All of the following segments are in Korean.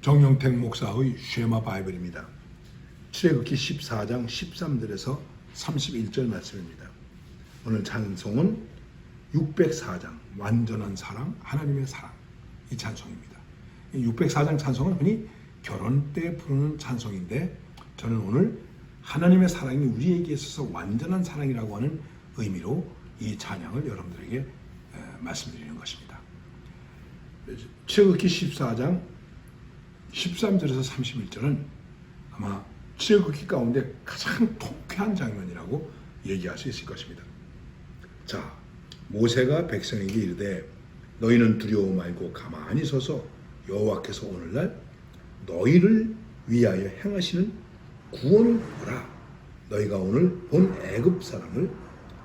정영택 목사의 쉐마 바이블입니다. 출애굽기 14장 13절에서 31절 말씀입니다. 오늘 찬송은 604장 완전한 사랑, 하나님의 사랑, 이 찬송입니다. 604장 찬송은 흔히 결혼 때 부르는 찬송인데, 저는 오늘 하나님의 사랑이 우리에게 있어서 완전한 사랑이라고 하는 의미로 이 찬양을 여러분들에게 말씀드리는 것입니다. 출애굽기 14장 13절에서 31절은 아마 출애굽기 가운데 가장 통쾌한 장면이라고 얘기할 수 있을 것입니다. 자, 모세가 백성에게 이르되 너희는 두려워 말고 가만히 서서 여호와께서 오늘날 너희를 위하여 행하시는 구원을 보라. 너희가 오늘 본 애굽 사람을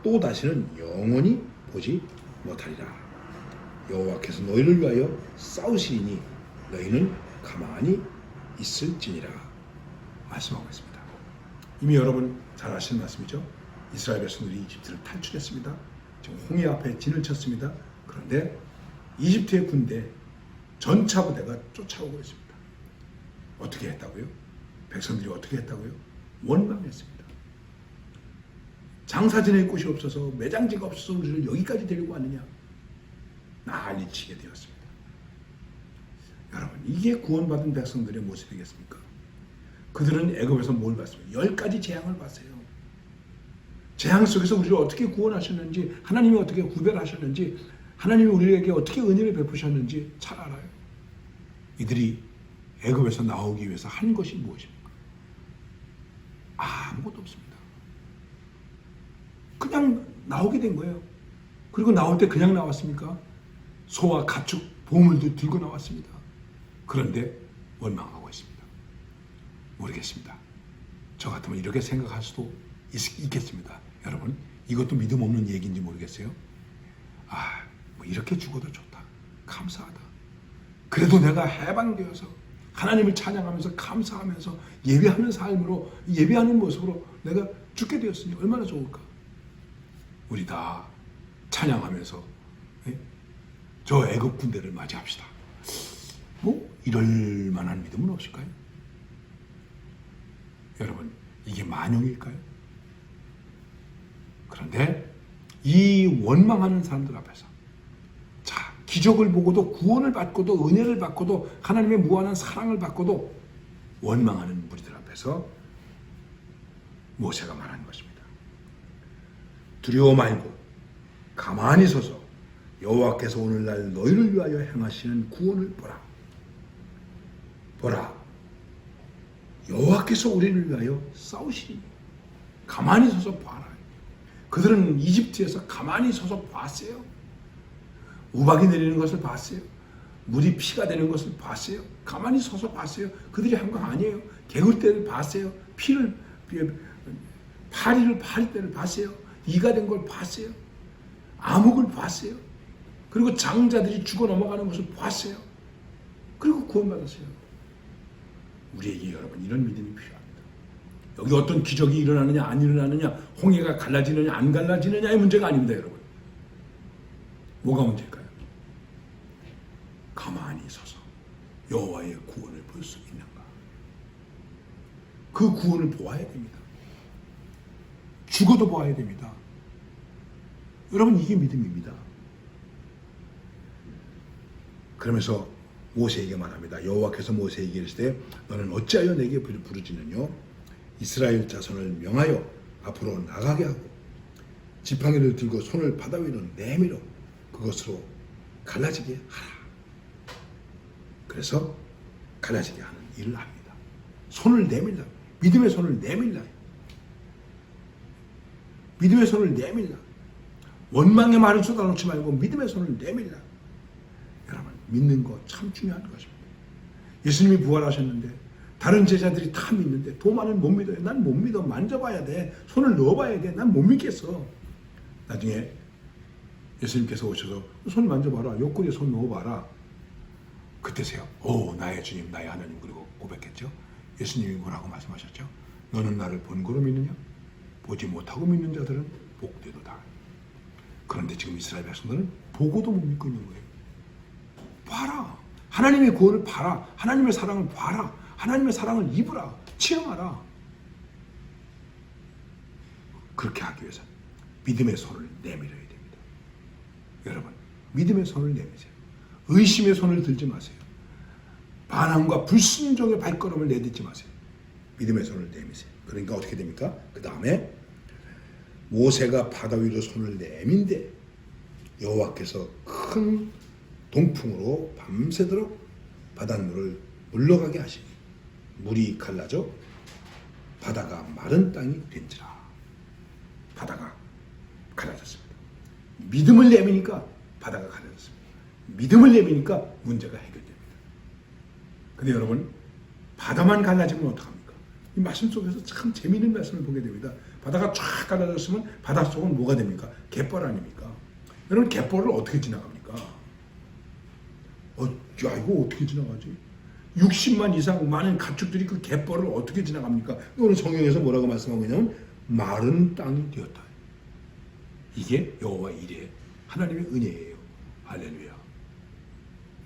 또 다시는 영원히 보지 못하리라. 여호와께서 너희를 위하여 싸우시니 너희는 가만히 있을지니라 말씀하고 있습니다. 이미 여러분 잘 아시는 말씀이죠. 이스라엘 백성들이 이집트를 탈출했습니다. 지금 홍해 앞에 진을 쳤습니다. 그런데 이집트의 군대 전차 부대가 쫓아오고 있습니다. 어떻게 했다고요? 백성들이 어떻게 했다고요? 원망했습니다. 장사 지낼 곳이 없어서, 매장지가 없어서 우리를 여기까지 데리고 왔느냐, 난리치게 되었습니다. 여러분, 이게 구원받은 백성들의 모습이겠습니까? 그들은 애굽에서 뭘 봤습니까? 10가지 재앙을 봤어요. 재앙 속에서 우리를 어떻게 구원하셨는지, 하나님이 어떻게 구별하셨는지, 하나님이 우리에게 어떻게 은혜를 베푸셨는지 잘 알아요. 이들이 애굽에서 나오기 위해서 한 것이 무엇입니까? 아무것도 없습니다. 그냥 나오게 된 거예요. 그리고 나올 때 그냥 나왔습니까? 소와 가축, 보물도 들고 나왔습니다. 그런데 원망하고 있습니다. 모르겠습니다. 저 같으면 이렇게 생각할 수도 있겠습니다. 여러분, 이것도 믿음 없는 얘기인지 모르겠어요. 뭐 이렇게 죽어도 좋다. 감사하다. 그래도 내가 해방되어서 하나님을 찬양하면서 감사하면서 예배하는 삶으로, 예배하는 모습으로 내가 죽게 되었으니 얼마나 좋을까. 우리 다 찬양하면서 저 애굽 군대를 맞이합시다. 뭐 이럴 만한 믿음은 없을까요? 여러분, 이게 만용일까요? 그런데 이 원망하는 사람들 앞에서, 자, 기적을 보고도, 구원을 받고도, 은혜를 받고도, 하나님의 무한한 사랑을 받고도 원망하는 무리들 앞에서 모세가 말하는 것입니다. 두려워 말고 가만히 서서 여호와께서 오늘날 너희를 위하여 행하시는 구원을 보라. 보라. 여호와께서 우리를 위하여 싸우시니 가만히 서서 봐라. 그들은 이집트에서 가만히 서서 봤어요. 우박이 내리는 것을 봤어요. 물이 피가 되는 것을 봤어요. 가만히 서서 봤어요. 그들이 한 거 아니에요. 개울 때를 봤어요. 파리 때를 봤어요. 이가 된 걸 봤어요. 암흑을 봤어요. 그리고 장자들이 죽어 넘어가는 것을 봤어요. 그리고 구원받았어요. 우리에게 여러분 이런 믿음이 필요합니다. 여기 어떤 기적이 일어나느냐 안 일어나느냐, 홍해가 갈라지느냐 안 갈라지느냐의 문제가 아닙니다. 여러분, 뭐가 문제일까요? 가만히 서서 여호와의 구원을 볼 수 있는가. 그 구원을 보아야 됩니다. 죽어도 보아야 됩니다. 여러분, 이게 믿음입니다. 그러면서 모세에게 말합니다. 여호와께서 모세에게 이르시되 너는 어찌하여 내게 부르짖느뇨? 이스라엘 자손을 명하여 앞으로 나가게 하고 지팡이를 들고 손을 바다 위로 내밀어 그것으로 갈라지게 하라. 그래서 갈라지게 하는 일을 합니다. 손을 내밀라. 믿음의 손을 내밀라. 믿음의 손을 내밀라. 원망의 말을 쏟아놓지 말고 믿음의 손을 내밀라. 여러분, 믿는 거 참 중요한 것입니다. 예수님이 부활하셨는데 다른 제자들이 다 믿는데 도마는 못 믿어요. 난 못 믿어. 만져봐야 돼. 손을 넣어봐야 돼. 난 못 믿겠어. 나중에 예수님께서 오셔서 손 만져봐라. 옆구리에 손 넣어봐라. 그때세요. 오, 나의 주님, 나의 하나님. 그리고 고백했죠. 예수님이 뭐라고 말씀하셨죠? 너는 나를 본고로 믿느냐? 보지 못하고 믿는 자들은 복되도다. 그런데 지금 이스라엘 백성들은 보고도 못 믿고 있는 거예요. 봐라. 하나님의 구원을 봐라. 하나님의 사랑을 봐라. 하나님의 사랑을 입으라. 체험하라. 그렇게 하기 위해서 믿음의 손을 내밀어야 됩니다. 여러분, 믿음의 손을 내미세요. 의심의 손을 들지 마세요. 반항과 불순종의 발걸음을 내딛지 마세요. 믿음의 손을 내미세요. 그러니까 어떻게 됩니까? 그 다음에 모세가 바다 위로 손을 내민데 여호와께서 큰 동풍으로 밤새도록 바닷물을 물러가게 하시니 물이 갈라져 바다가 마른 땅이 된지라. 바다가 갈라졌습니다. 믿음을 내미니까 바다가 갈라졌습니다. 믿음을 내미니까 문제가 해결됩니다. 근데 여러분, 바다만 갈라지면 어떡합니까? 이 말씀 속에서 참 재미있는 말씀을 보게 됩니다. 바다가 쫙 갈라졌으면 바닷속은 뭐가 됩니까? 갯벌 아닙니까? 여러분, 갯벌을 어떻게 지나갑니까? 야, 이거 어떻게 지나가지? 60만 이상 많은 가축들이 그 갯벌을 어떻게 지나갑니까? 오늘 성경에서 뭐라고 말씀하고 있냐면 마른 땅이 되었다. 이게 여호와 일의 하나님의 은혜예요. 할렐루야.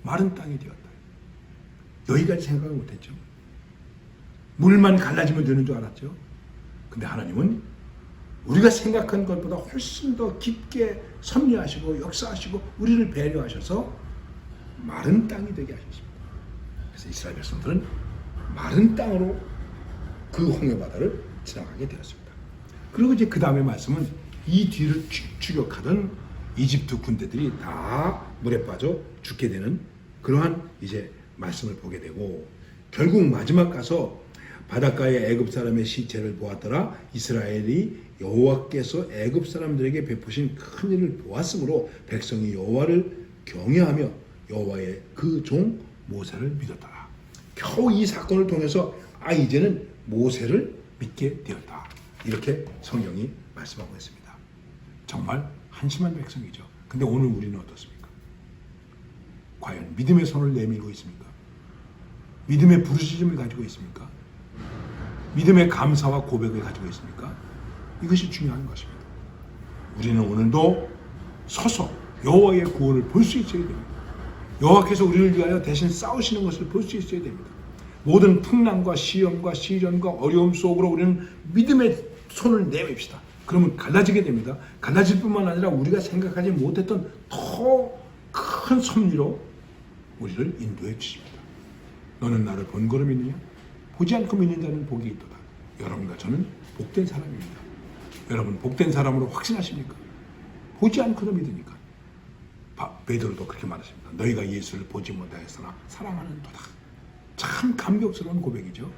마른 땅이 되었다. 여기까지 생각을 못했죠. 물만 갈라지면 되는 줄 알았죠. 근데 하나님은 우리가 생각한 것보다 훨씬 더 깊게 섭리하시고 역사하시고 우리를 배려하셔서 마른 땅이 되게 하셨습니다. 그래서 이스라엘 백성들은 마른 땅으로 그 홍해 바다를 지나가게 되었습니다. 그리고 이제 그 다음에 말씀은 이 뒤를 추격하던 이집트 군대들이 다 물에 빠져 죽게 되는 그러한 이제 말씀을 보게 되고, 결국 마지막 가서 바닷가에 애굽 사람의 시체를 보았더라. 이스라엘이 여호와께서 애굽 사람들에게 베푸신 큰 일을 보았으므로 백성이 여호와를 경외하며 여호와의 그 종 모세를 믿었더라. 겨우 이 사건을 통해서 이제는 모세를 믿게 되었다. 이렇게 성경이 말씀하고 있습니다. 정말 한심한 백성이죠. 근데 오늘 우리는 어떻습니까? 과연 믿음의 손을 내밀고 있습니까? 믿음의 부르짖음을 가지고 있습니까? 믿음의 감사와 고백을 가지고 있습니까? 이것이 중요한 것입니다. 우리는 오늘도 서서 여호와의 구원을 볼 수 있어야 됩니다. 여호와께서 우리를 위하여 대신 싸우시는 것을 볼 수 있어야 됩니다. 모든 풍랑과 시험과 시련과 어려움 속으로 우리는 믿음의 손을 내밉시다. 그러면 갈라지게 됩니다. 갈라질 뿐만 아니라 우리가 생각하지 못했던 더 큰 섭리로 우리를 인도해 주십니다. 너는 나를 본거로 믿느냐? 보지 않고 믿는 자는 복이 있도다. 여러분과 저는 복된 사람입니다. 여러분 복된 사람으로 확신하십니까? 보지 않고도 믿으니까. 베드로도 그렇게 말했습니다. 너희가 예수를 보지 못하였으나 사랑하는 도다. 참 감격스러운 고백이죠.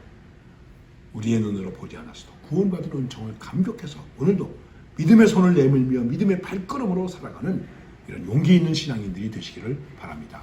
우리의 눈으로 보지 않았어도 구원받은 은총을 감격해서 오늘도 믿음의 손을 내밀며 믿음의 발걸음으로 살아가는 이런 용기 있는 신앙인들이 되시기를 바랍니다.